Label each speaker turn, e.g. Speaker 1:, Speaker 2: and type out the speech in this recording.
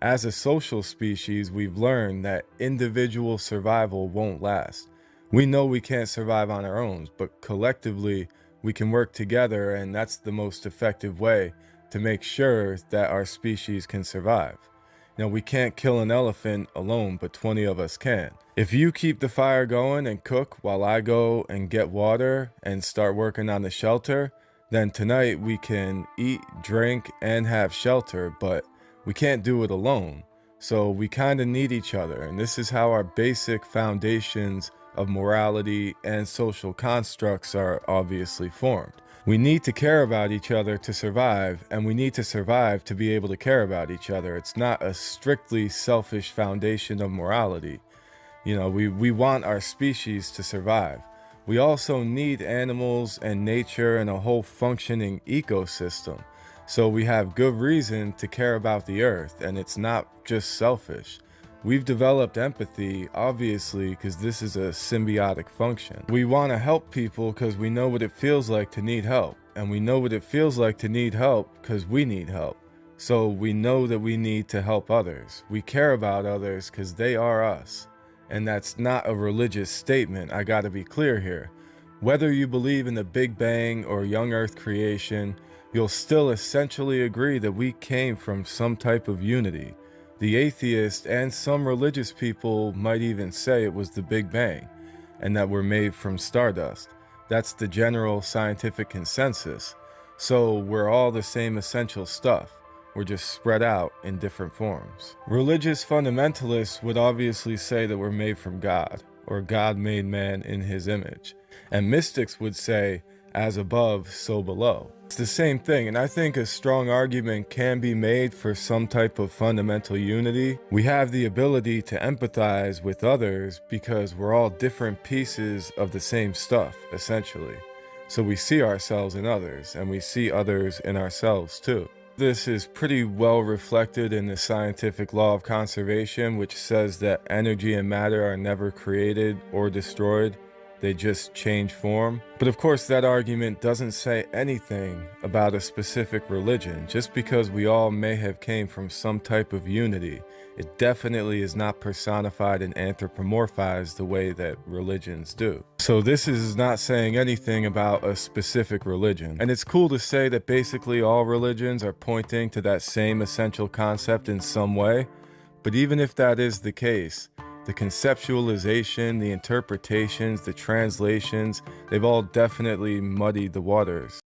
Speaker 1: As a social species, we've learned that individual survival won't last. We know we can't survive on our own, but collectively, we can work together, and that's the most effective way to make sure that our species can survive. We can't kill an elephant alone, but 20 of us can. If you keep the fire going and cook while I go and get water and start working on the shelter, then tonight we can eat, drink, and have shelter, but we can't do it alone. So we kind of need each other, and this is how our basic foundations of morality and social constructs are obviously formed. We need to care about each other to survive, and we need to survive to be able to care about each other. It's not a strictly selfish foundation of morality. We want our species to survive. We also need animals and nature and a whole functioning ecosystem. So we have good reason to care about the earth, and it's not just selfish. We've developed empathy, obviously, because this is a symbiotic function. We want to help people because we know what it feels like to need help. And we know what it feels like to need help because we need help. So we know that we need to help others. We care about others because they are us. And that's not a religious statement, I gotta be clear here. Whether you believe in the Big Bang or young Earth creation, you'll still essentially agree that we came from some type of unity. The atheist and some religious people might even say it was the Big Bang, and that we're made from stardust. That's the general scientific consensus. So we're all the same essential stuff. We're just spread out in different forms. Religious fundamentalists would obviously say that we're made from God, or God made man in his image. And mystics would say, as above, so below. It's the same thing, and I think a strong argument can be made for some type of fundamental unity. We have the ability to empathize with others because we're all different pieces of the same stuff, essentially. So we see ourselves in others, and we see others in ourselves too. This is pretty well reflected in the scientific law of conservation, which says that energy and matter are never created or destroyed. They just change form. But of course, that argument doesn't say anything about a specific religion. Just because we all may have came from some type of unity, it definitely is not personified and anthropomorphized the way that religions do. So this is not saying anything about a specific religion. And it's cool to say that basically all religions are pointing to that same essential concept in some way. But even if that is the case, the conceptualization, the interpretations, the translations, they've all definitely muddied the waters.